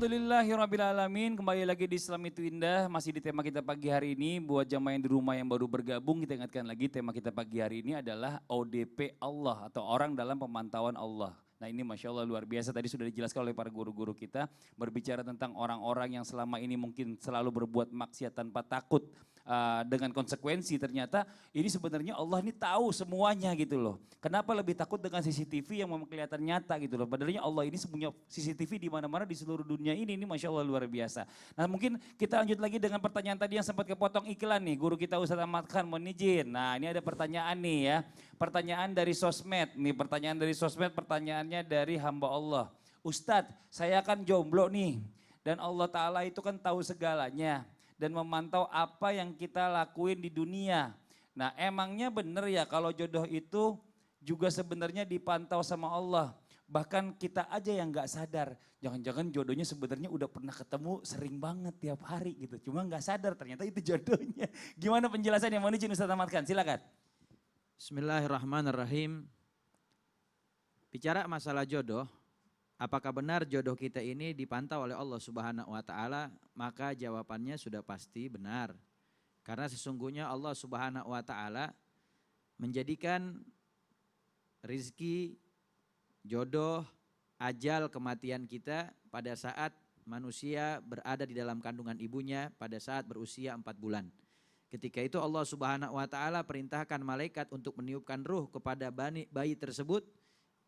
Alhamdulillahirrabbilalamin. Kembali lagi di Islam itu Indah. Masih di tema kita pagi hari ini. Buat jamaah yang di rumah yang baru bergabung, kita ingatkan lagi tema kita pagi hari ini adalah ODP Allah atau orang dalam pemantauan Allah. Nah ini Masya Allah luar biasa, tadi sudah dijelaskan oleh para guru-guru kita. Berbicara tentang orang-orang yang selama ini mungkin selalu berbuat maksiat tanpa takut. Dengan konsekuensi ternyata ini sebenarnya Allah ini tahu semuanya gitu loh. Kenapa lebih takut dengan CCTV yang memang kelihatan nyata gitu loh. Padahal Allah ini punya CCTV di mana-mana di seluruh dunia ini Masya Allah luar biasa. Nah mungkin kita lanjut lagi dengan pertanyaan tadi yang sempat kepotong iklan nih. Guru kita Ustadz Ahmad Khan mohon izin. Nah ini ada pertanyaan nih ya. Pertanyaan dari sosmed. Nih pertanyaan dari sosmed, pertanyaannya dari hamba Allah. Ustadz saya kan jomblo nih. Dan Allah Ta'ala itu kan tahu segalanya. Dan memantau apa yang kita lakuin di dunia. Nah emangnya benar ya kalau jodoh itu juga sebenarnya dipantau sama Allah. Bahkan kita aja yang gak sadar. Jangan-jangan jodohnya sebenarnya udah pernah ketemu sering banget tiap hari gitu. Cuma gak sadar ternyata itu jodohnya. Gimana penjelasannya? Mohon izin Ustaz Ahmad Khan, silakan. Bismillahirrahmanirrahim. Bicara masalah jodoh. Apakah benar jodoh kita ini dipantau oleh Allah Subhanahu wa Ta'ala? Maka jawabannya sudah pasti benar. Karena sesungguhnya Allah Subhanahu wa Ta'ala menjadikan rizki, jodoh, ajal, kematian kita pada saat manusia berada di dalam kandungan ibunya pada saat berusia 4 bulan. Ketika itu Allah Subhanahu wa Ta'ala perintahkan malaikat untuk meniupkan ruh kepada bayi tersebut.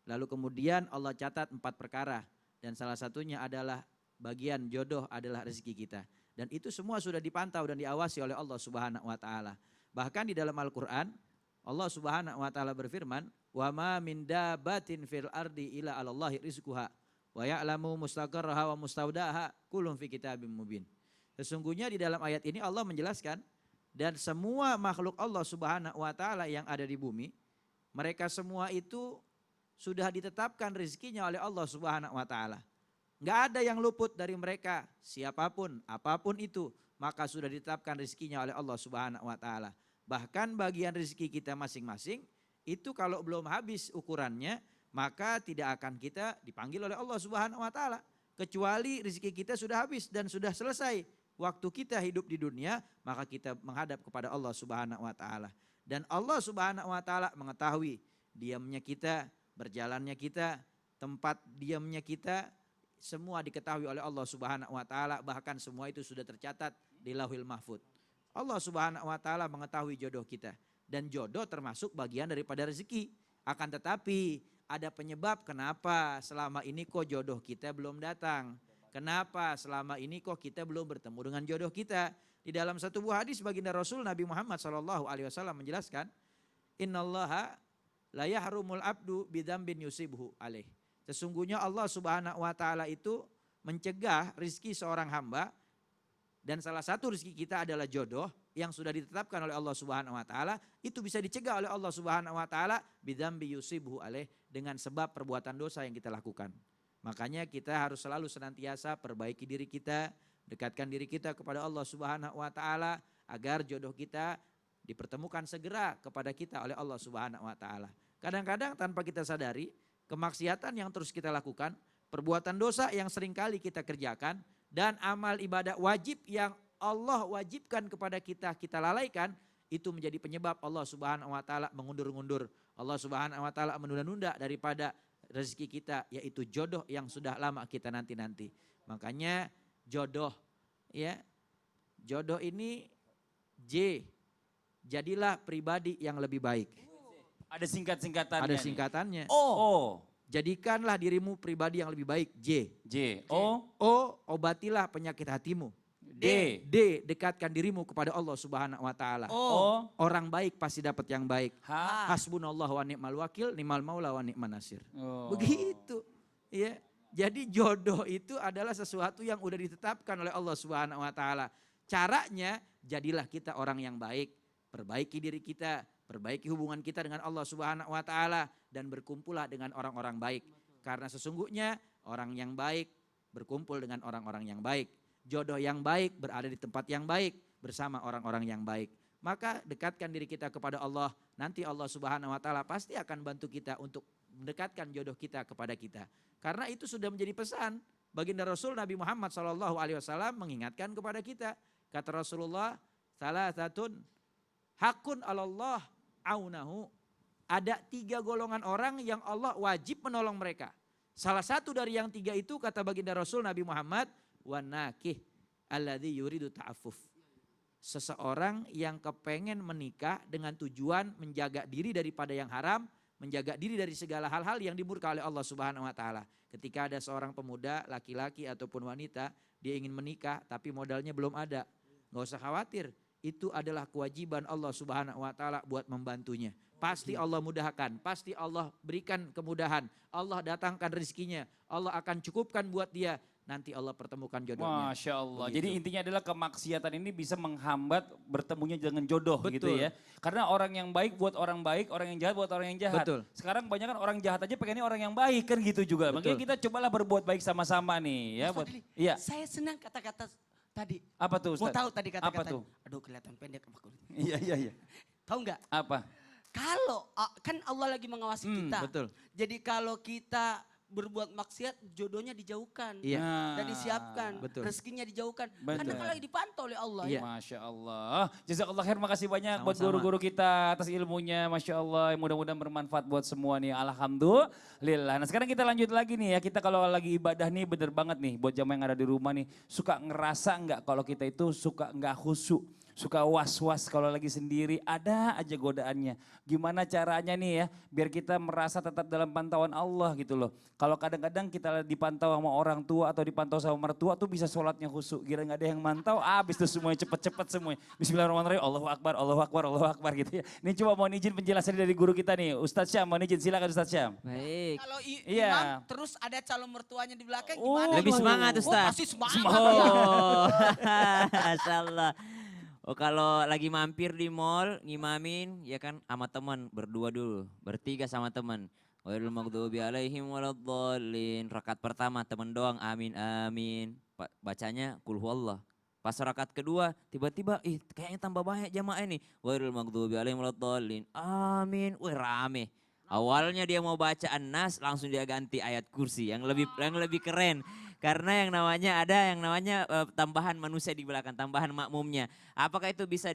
Lalu kemudian Allah catat 4 perkara dan salah satunya adalah bagian jodoh adalah rezeki kita. Dan itu semua sudah dipantau dan diawasi oleh Allah Subhanahu wa Ta'ala. Bahkan di dalam Al-Quran Allah Subhanahu wa Ta'ala berfirman, "Wa ma min dabatin fil ardi illa 'alallahi rizquha wa ya'lamu mustaqarraha wa mustaudaha kullun fi kitabim mubin." Sesungguhnya di dalam ayat ini Allah menjelaskan dan semua makhluk Allah Subhanahu wa Ta'ala yang ada di bumi, mereka semua itu sudah ditetapkan rezekinya oleh Allah Subhanahu wa Ta'ala. Enggak ada yang luput dari mereka, siapapun, apapun itu, maka sudah ditetapkan rezekinya oleh Allah Subhanahu wa Ta'ala. Bahkan bagian rezeki kita masing-masing itu kalau belum habis ukurannya, maka tidak akan kita dipanggil oleh Allah Subhanahu wa Ta'ala. Kecuali rezeki kita sudah habis dan sudah selesai. Waktu kita hidup di dunia, maka kita menghadap kepada Allah Subhanahu wa Ta'ala. Dan Allah Subhanahu wa Ta'ala mengetahui diamnya kita, berjalannya kita, tempat diamnya kita, semua diketahui oleh Allah Subhanahu wa Ta'ala. Bahkan semua itu sudah tercatat di Lauhil Mahfuz. Allah Subhanahu wa Ta'ala mengetahui jodoh kita. Dan jodoh termasuk bagian daripada rezeki. Akan tetapi ada penyebab kenapa selama ini kok jodoh kita belum datang. Kenapa selama ini kok kita belum bertemu dengan jodoh kita. Di dalam satu buah hadis baginda Rasul Nabi Muhammad SAW menjelaskan, Innallaha la yahrumul abdu bidzambin yusibhu alaih. Sesungguhnya Allah Subhanahu wa Ta'ala itu mencegah rizki seorang hamba dan salah satu rizki kita adalah jodoh yang sudah ditetapkan oleh Allah Subhanahu wa Ta'ala, itu bisa dicegah oleh Allah Subhanahu wa Ta'ala bidzambi yusibhu alaih, dengan sebab perbuatan dosa yang kita lakukan. Makanya kita harus selalu senantiasa perbaiki diri kita, dekatkan diri kita kepada Allah Subhanahu wa Ta'ala agar jodoh kita dipertemukan segera kepada kita oleh Allah Subhanahu wa Ta'ala. Kadang-kadang tanpa kita sadari, kemaksiatan yang terus kita lakukan, perbuatan dosa yang seringkali kita kerjakan, dan amal ibadah wajib yang Allah wajibkan kepada kita, kita lalaikan, itu menjadi penyebab Allah Subhanahu wa Ta'ala mengundur-undur. Allah Subhanahu wa Ta'ala menunda-nunda daripada rezeki kita, yaitu jodoh yang sudah lama kita nanti-nanti. Makanya jodoh, ya, jodoh ini J, jadilah pribadi yang lebih baik. Ada singkat-singkatannya. Ada singkatannya. O. Jadikanlah dirimu pribadi yang lebih baik. J. O. O, obatilah penyakit hatimu. D. Dekatkan dirimu kepada Allah Subhanahu wa Ta'ala. O. Orang baik pasti dapat yang baik. H. Hasbunallah wa ni'mal wakil, ni'mal maula wa ni'man nasir. Oh. Begitu. Ya. Jadi jodoh itu adalah sesuatu yang udah ditetapkan oleh Allah Subhanahu wa Ta'ala. Caranya jadilah kita orang yang baik. Perbaiki diri kita, perbaiki hubungan kita dengan Allah Subhanahu wa Ta'ala, dan berkumpullah dengan orang-orang baik. Karena sesungguhnya orang yang baik berkumpul dengan orang-orang yang baik. Jodoh yang baik berada di tempat yang baik bersama orang-orang yang baik. Maka dekatkan diri kita kepada Allah. Nanti Allah Subhanahu wa Ta'ala pasti akan bantu kita untuk mendekatkan jodoh kita kepada kita. Karena itu sudah menjadi pesan baginda Rasul Nabi Muhammad SAW mengingatkan kepada kita. Kata Rasulullah, salah satun hakun alallah aunahu. Ada 3 golongan orang yang Allah wajib menolong mereka. Salah satu dari yang 3 itu kata baginda Rasul Nabi Muhammad, wanakih alladzi yuridu ta'affuf. Seseorang yang kepengen menikah dengan tujuan menjaga diri daripada yang haram, menjaga diri dari segala hal-hal yang dimurka oleh Allah Subhanahu wa taala. Ketika ada seorang pemuda, laki-laki ataupun wanita, dia ingin menikah tapi modalnya belum ada. Enggak usah khawatir, itu adalah kewajiban Allah Subhanahu wa taala buat membantunya. Pasti Allah mudahkan, pasti Allah berikan kemudahan, Allah datangkan rezekinya, Allah akan cukupkan buat dia. Nanti Allah pertemukan jodohnya. Masya Allah. Begitu. Jadi intinya adalah kemaksiatan ini bisa menghambat bertemunya dengan jodoh gitu Betul. ya. Karena orang yang baik buat orang baik, orang yang jahat buat orang yang jahat. Betul. Sekarang banyak kan orang jahat aja pengennya orang yang baik kan gitu juga. Betul. Makanya kita cobalah berbuat baik sama-sama nih ya. Ustaz Buat, Fadli, iya. saya senang kata-kata tadi. Apa tuh Mau Ustaz? tahu tadi Apa kata-kata? tuh? Aduh kelihatan pendek sama kulit. Iya, iya, iya. Tahu nggak? Apa? Kalau kan Allah lagi mengawasi kita. Betul. Jadi kalau kita berbuat maksiat, jodohnya dijauhkan. Iya. Dan disiapkan. Betul. Rezekinya dijauhkan. Betul. Karena kan lagi dipantau oleh Allah. Iya. Ya. Masya Allah. Jazakallah khair, makasih banyak buat Sama-sama. guru-guru kita atas ilmunya. Masya Allah, mudah-mudahan bermanfaat buat semua nih. Alhamdulillah. Nah sekarang kita lanjut lagi nih ya. Kita kalau lagi ibadah nih bener banget nih. Buat jamaah yang ada di rumah nih. Suka ngerasa nggak kalau kita itu suka nggak khusyuk. Suka was-was kalau lagi sendiri, ada aja godaannya. Gimana caranya nih ya, biar kita merasa tetap dalam pantauan Allah gitu loh. Kalau kadang-kadang kita dipantau sama orang tua atau dipantau sama mertua tuh bisa sholatnya khusyuk. Kira nggak ada yang mantau, habis tuh semuanya cepet-cepet semuanya. Bismillahirrahmanirrahim, Allahu Akbar, Allahu Akbar, Allahu Akbar gitu ya. Ini coba mohon izin penjelasan dari guru kita nih, Ustadz Syam, mohon izin silakan Ustadz Syam. Baik. Kalau Iya. imam terus ada calon mertuanya di belakang Oh, gimana? Lebih semangat Oh, Ustaz. pasti semangat. Oh, Masya Allah. Oh kalau lagi mampir di mall ngimamin ya kan sama teman berdua dulu, bertiga sama teman. Wailul maghdubi alaihim waladdallin. Rakaat pertama teman doang amin amin. Bacanya kul huwallah. Pas rakaat kedua tiba-tiba kayaknya tambah banyak jamaah ini. Wailul maghdubi alaihim waladdallin. Amin. Wih rame. Awalnya dia mau baca An-Nas langsung dia ganti ayat kursi yang lebih keren. Karena yang namanya tambahan manusia di belakang, tambahan makmumnya. Apakah itu bisa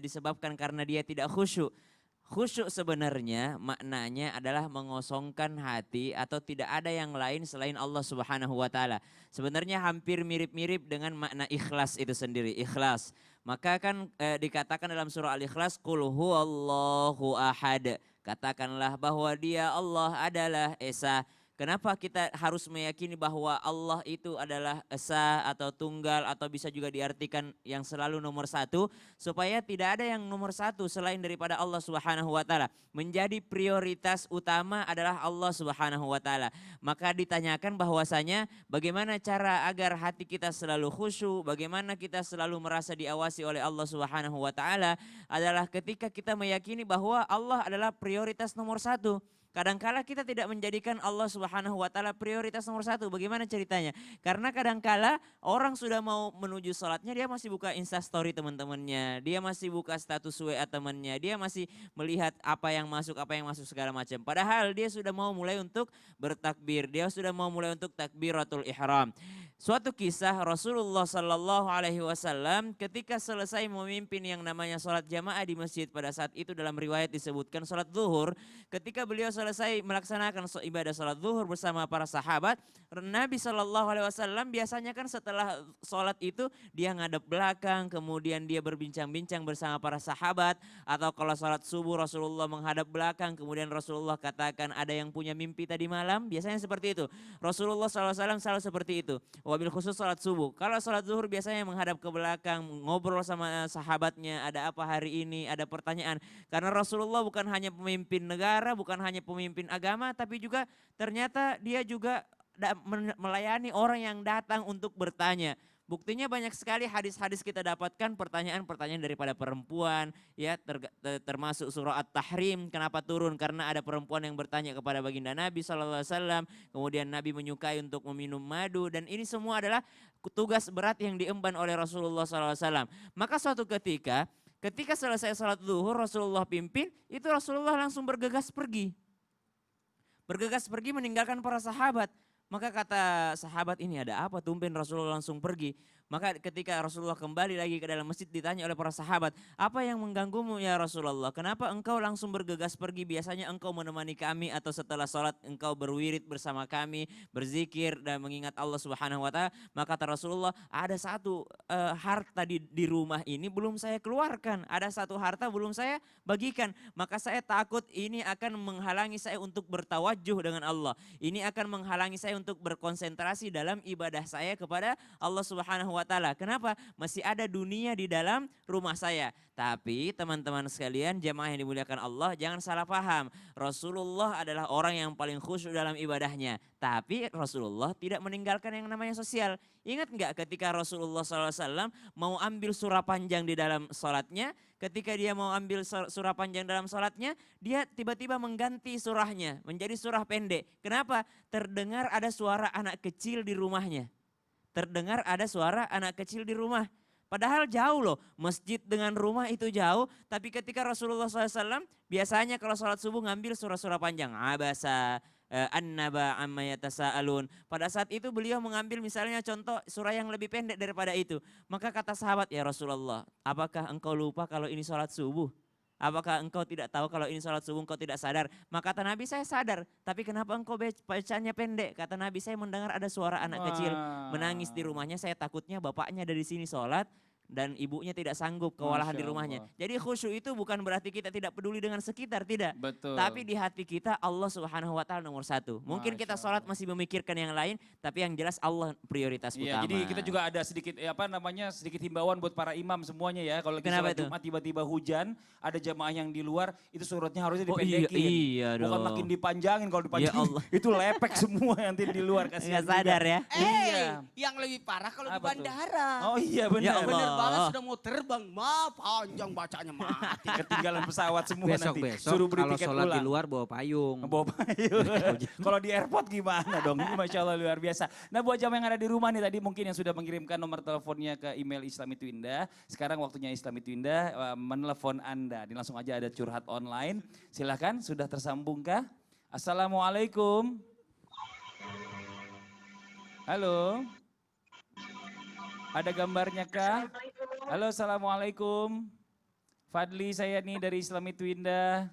disebabkan karena dia tidak khusyuk? Khusyuk sebenarnya maknanya adalah mengosongkan hati atau tidak ada yang lain selain Allah Subhanahu wa taala. Sebenarnya hampir mirip-mirip dengan makna ikhlas itu sendiri, ikhlas. Maka kan dikatakan dalam surah Al-Ikhlas qul huwallahu ahad. Katakanlah bahwa dia Allah adalah Esa. Kenapa kita harus meyakini bahwa Allah itu adalah esa atau tunggal atau bisa juga diartikan yang selalu nomor satu. Supaya tidak ada yang nomor satu selain daripada Allah Subhanahu wa ta'ala. Menjadi prioritas utama adalah Allah Subhanahu wa ta'ala. Maka ditanyakan bahwasanya bagaimana cara agar hati kita selalu khusyuk. Bagaimana kita selalu merasa diawasi oleh Allah Subhanahu wa ta'ala. Adalah ketika kita meyakini bahwa Allah adalah prioritas nomor satu. Kadangkala kita tidak menjadikan Allah Subhanahu wa taala prioritas nomor satu. Bagaimana ceritanya? Karena kadangkala orang sudah mau menuju sholatnya dia masih buka Instastory teman-temannya, dia masih buka status WA temannya, dia masih melihat apa yang masuk segala macam. Padahal dia sudah mau mulai untuk bertakbir, dia sudah mau mulai untuk takbiratul ihram. Suatu kisah Rasulullah Sallallahu Alaihi Wasallam ketika selesai memimpin yang namanya sholat jamaah di masjid pada saat itu dalam riwayat disebutkan sholat zuhur. Ketika beliau selesai melaksanakan ibadah sholat zuhur bersama para sahabat, Nabi Sallallahu Alaihi Wasallam biasanya kan setelah sholat itu dia ngadep belakang, kemudian dia berbincang-bincang bersama para sahabat. Atau kalau sholat subuh Rasulullah menghadap belakang, kemudian Rasulullah katakan ada yang punya mimpi tadi malam, biasanya seperti itu. Rasulullah SAW selalu seperti itu. Wabil khusus sholat subuh. Kalau sholat zuhur biasanya menghadap ke belakang, ngobrol sama sahabatnya, ada apa hari ini, ada pertanyaan. Karena Rasulullah bukan hanya pemimpin negara, bukan hanya pemimpin agama, tapi juga ternyata dia juga melayani orang yang datang untuk bertanya. Buktinya banyak sekali hadis-hadis kita dapatkan pertanyaan-pertanyaan daripada perempuan, ya termasuk surah At-Tahrim. Kenapa turun? Karena ada perempuan yang bertanya kepada baginda Nabi SAW. Kemudian Nabi menyukai untuk meminum madu dan ini semua adalah tugas berat yang diemban oleh Rasulullah SAW. Maka suatu ketika selesai salat zuhur Rasulullah pimpin, itu Rasulullah langsung bergegas pergi. Bergegas pergi meninggalkan para sahabat. Maka kata sahabat ini ada apa tumben Rasulullah langsung pergi. Maka ketika Rasulullah kembali lagi ke dalam masjid ditanya oleh para sahabat, apa yang mengganggumu ya Rasulullah? Kenapa engkau langsung bergegas pergi? Biasanya engkau menemani kami atau setelah sholat engkau berwirid bersama kami, berzikir dan mengingat Allah Subhanahu wa taala. Maka kata Rasulullah, ada satu harta di rumah ini belum saya keluarkan. Ada satu harta belum saya bagikan. Maka saya takut ini akan menghalangi saya untuk bertawajuh dengan Allah. Ini akan menghalangi saya untuk berkonsentrasi dalam ibadah saya kepada Allah Subhanahu wa taala. Kenapa? Masih ada dunia di dalam rumah saya. Tapi teman-teman sekalian, jemaah yang dimuliakan Allah, jangan salah paham. Rasulullah adalah orang yang paling khusyuk dalam ibadahnya. Tapi Rasulullah tidak meninggalkan yang namanya sosial. Ingat nggak ketika Rasulullah SAW mau ambil surah panjang di dalam sholatnya, ketika dia mau ambil surah panjang dalam sholatnya, dia tiba-tiba mengganti surahnya menjadi surah pendek. Kenapa? Terdengar ada suara anak kecil di rumahnya. Terdengar ada suara anak kecil di rumah. Padahal jauh loh, masjid dengan rumah itu jauh. Tapi ketika Rasulullah SAW biasanya kalau sholat subuh ngambil surah-surah panjang. Abasa, An-Naba, Amma Yatasa'alun. Pada saat itu beliau mengambil misalnya contoh surah yang lebih pendek daripada itu. Maka kata sahabat, ya Rasulullah, apakah engkau lupa kalau ini sholat subuh? Apakah engkau tidak tahu kalau ini sholat subuh engkau tidak sadar? Maka kata Nabi, saya sadar. Tapi kenapa engkau bacanya pendek? Kata Nabi, saya mendengar ada suara anak kecil menangis di rumahnya. Saya takutnya bapaknya dari sini sholat dan ibunya tidak sanggup kewalahan di Masya rumahnya. Allah. Jadi khusyuk itu bukan berarti kita tidak peduli dengan sekitar, tidak. Betul. Tapi di hati kita Allah Subhanahu wa taala nomor satu. Mungkin kita Masya sholat Allah. masih memikirkan yang lain, tapi yang jelas Allah prioritas Iya, utama. jadi kita juga ada sedikit sedikit himbauan buat para imam semuanya ya. Kalau lagi Kenapa sholat itu? Jumat tiba-tiba hujan, ada jamaah yang di luar, itu suratnya harusnya Oh iya, dipendekin. iya Bukan dong. makin dipanjangin, kalau dipanjangin Allah. itu lepek semua yang di luar kasihan. Nggak sadar ya. Iya. Yang lebih parah kalau di Apa tuh? bandara. Oh iya Ya benar. Allah. Bener banget sudah mau terbang, panjang bacanya mati. Ketinggalan pesawat semua nanti. Besok-besok Suruh beli kalau tiket sholat di ulang. luar bawa payung. Bawa payung. Kalau di airport gimana dong? Ini Masya Allah luar biasa. Nah buat jamaah yang ada di rumah nih tadi mungkin yang sudah mengirimkan nomor teleponnya ke email Islam Itu Indah. Sekarang waktunya Islam Itu Indah menelepon Anda. Ini langsung aja ada curhat online. Silahkan sudah tersambungkah? Assalamualaikum. Halo. Ada gambarnya kah? Halo Assalamualaikum. Fadli saya nih dari Islam Itu Indah.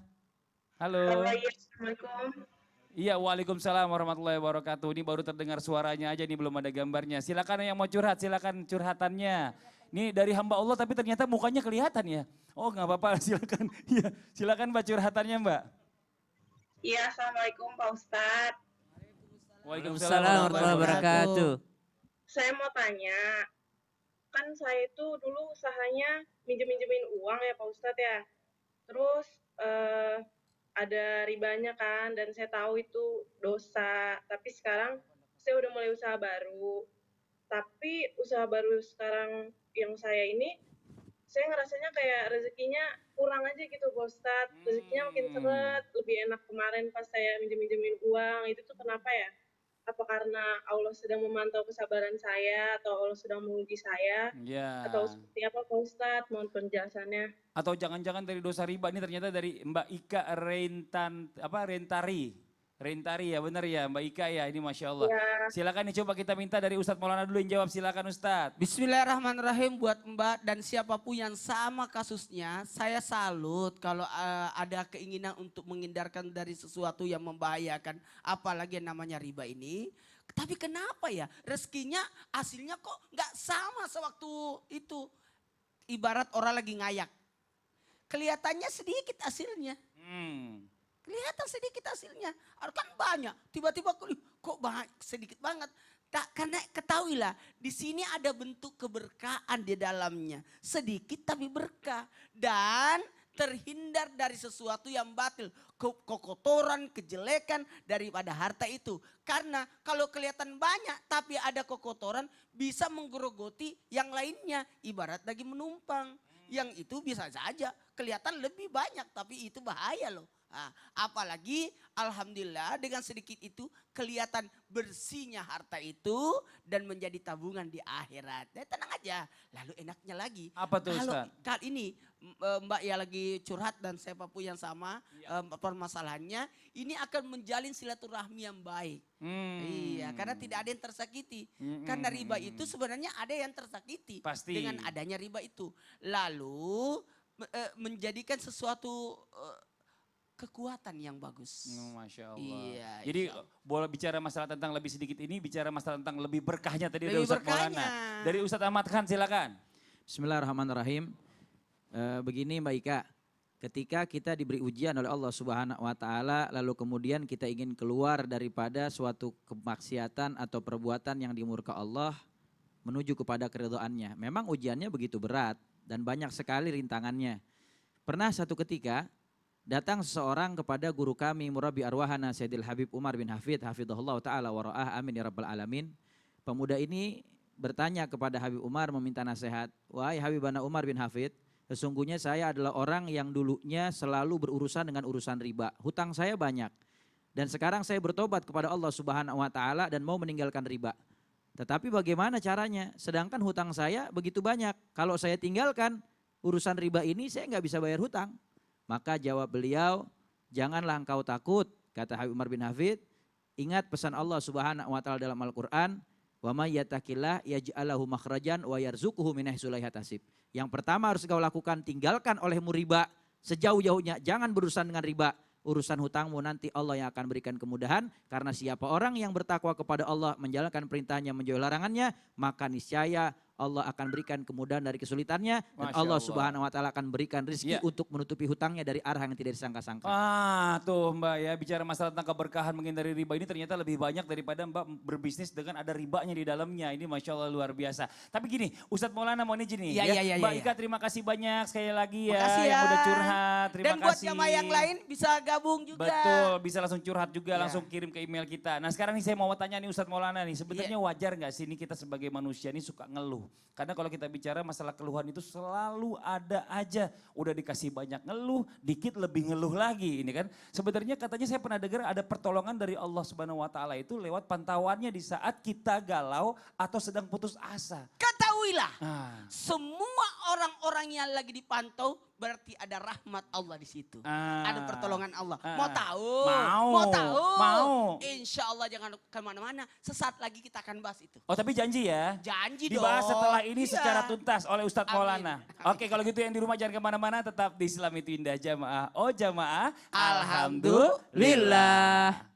Halo. Assalamualaikum. Iya, waalaikumsalam warahmatullahi wabarakatuh. Ini baru terdengar suaranya aja nih, belum ada gambarnya. Silakan yang mau curhat, silakan curhatannya. Ini dari hamba Allah tapi ternyata mukanya kelihatan ya. Oh nggak apa-apa, silakan. Iya, silakan Mbak curhatannya Mbak. Iya, Assalamualaikum Pak Ustadz. Waalaikumsalam warahmatullahi wabarakatuh. Saya mau tanya, kan saya itu dulu usahanya minjem-minjemin uang ya Pak Ustadz ya. Terus ada ribanya kan, dan saya tahu itu dosa. Tapi sekarang saya udah mulai usaha baru. Tapi usaha baru sekarang yang saya ini, saya ngerasanya kayak rezekinya kurang aja gitu Pak Ustadz. Rezekinya makin seret, lebih enak kemarin pas saya minjem-minjemin uang. Itu tuh kenapa ya? Apa karena Allah sedang memantau kesabaran saya, atau Allah sedang menguji saya, Ya. atau seperti apa Pak Ustadz? Mohon penjelasannya. Atau jangan-jangan dari dosa riba ini ternyata dari Mbak Ika Rentari. Rentari ya benar ya Mbak Ika ya, ini Masya Allah. Ya. Silakan nih coba kita minta dari Ustadz Maulana dulu yang jawab, silakan Ustadz. Bismillahirrahmanirrahim buat Mbak dan siapapun yang sama kasusnya. Saya salut kalau ada keinginan untuk menghindarkan dari sesuatu yang membahayakan. Apalagi yang namanya riba ini. Tapi kenapa ya rezekinya hasilnya kok nggak sama sewaktu itu. Ibarat orang lagi ngayak. Kelihatannya sedikit hasilnya. Kelihatan sedikit hasilnya. Kan banyak. Tiba-tiba kok banyak, sedikit banget. Tak, karena ketahuilah di sini ada bentuk keberkahan di dalamnya. Sedikit tapi berkah. Dan terhindar dari sesuatu yang batil. Kekotoran, kejelekan daripada harta itu. Karena kalau kelihatan banyak tapi ada kekotoran bisa menggerogoti yang lainnya. Ibarat lagi menumpang. Yang itu bisa saja kelihatan lebih banyak tapi itu bahaya loh. Nah, apalagi alhamdulillah dengan sedikit itu kelihatan bersihnya harta itu dan menjadi tabungan di akhirat. Tenang aja. Lalu enaknya lagi. Apa tuh, Kalau Ustaz? kali ini Mbak ya lagi curhat dan siapapun yang sama permasalahannya, ini akan menjalin silaturahmi yang baik. Iya, karena tidak ada yang tersakiti. Karena riba itu sebenarnya ada yang tersakiti Pasti. dengan adanya riba itu. Lalu menjadikan sesuatu kekuatan yang bagus. Masya Allah. Iya, Jadi insya Allah. boleh bicara masalah tentang lebih sedikit ini, bicara masalah tentang lebih berkahnya tadi dari Lebih Ustadz Maulana. berkahnya. Dari Ustadz Ahmad Khan silakan. Bismillahirrahmanirrahim. Begini Mbak Ika, ketika kita diberi ujian oleh Allah Subhanahu wa taala lalu kemudian kita ingin keluar daripada suatu kemaksiatan atau perbuatan yang dimurka Allah menuju kepada keridhaannya. Memang ujiannya begitu berat dan banyak sekali rintangannya. Pernah satu ketika datang seseorang kepada guru kami Murabbi Arwahana Sayyidil Habib Umar bin Hafid hafizahullah taala wa ra'ah amin ya rabbal alamin. Pemuda ini bertanya kepada Habib Umar meminta nasihat. Wahai Habibana Umar bin Hafid, sesungguhnya saya adalah orang yang dulunya selalu berurusan dengan urusan riba. Hutang saya banyak. Dan sekarang saya bertobat kepada Allah Subhanahu wa taala dan mau meninggalkan riba. Tetapi bagaimana caranya? Sedangkan hutang saya begitu banyak. Kalau saya tinggalkan urusan riba ini saya nggak bisa bayar hutang. Maka jawab beliau, janganlah engkau takut, kata Habib Umar bin Hafid. Ingat pesan Allah Subhanahu wa taala dalam Al-Qur'an, wa may yattaqillah yaj'alahu makhrajan wa yarzuquhu min haitsu la yahtasib. Yang pertama harus kau lakukan, tinggalkan olehmu riba sejauh-jauhnya, jangan berurusan dengan riba. Urusan hutangmu nanti Allah yang akan berikan kemudahan, karena siapa orang yang bertakwa kepada Allah, menjalankan perintahnya, menjauhi larangannya, maka niscaya Allah akan berikan kemudahan dari kesulitannya dan Masya Allah Allah. Subhanahu wa taala akan berikan rezeki Ya. untuk menutupi hutangnya dari arah yang tidak disangka-sangka. Tuh Mbak ya, bicara masalah tentang keberkahan menghindari riba ini ternyata lebih banyak daripada Mbak berbisnis dengan ada ribanya di dalamnya. Ini Masya Allah luar biasa. Tapi gini, Ustadz Maulana mau izin nih. Iya, iya, Mbak iya. Ika terima kasih banyak sekali lagi ya, Makasih yang ya. udah curhat. Terima Dan buat kasih. jamaah yang lain bisa gabung juga. Betul, bisa langsung curhat juga, Ya. langsung kirim ke email kita. Nah sekarang nih saya mau tanya nih Ustadz Maulana nih, sebenarnya wajar nggak sih ini kita sebagai manusia ini suka ngeluh? Karena kalau kita bicara masalah keluhan itu selalu ada aja. Udah dikasih banyak ngeluh, dikit lebih ngeluh lagi ini kan. Sebenarnya katanya saya pernah dengar ada pertolongan dari Allah Subhanahu wa taala itu lewat pantauannya di saat kita galau atau sedang putus asa. Ketahuilah, Ah. semua orang-orang yang lagi dipantau berarti ada rahmat Allah di situ. Ah. Ada pertolongan Allah. Ah. Mau tahu? Mau. tahu? Mau. Insya Allah jangan kemana-mana. Sesaat lagi kita akan bahas itu. Oh tapi janji ya. Janji dong. Dibahas setelah ini Iya. secara tuntas oleh Ustadz Amin. Maulana. Oke kalau gitu yang di rumah jangan kemana-mana, tetap di Islam itu Indah Jamaah. Oh jamaah. Alhamdulillah.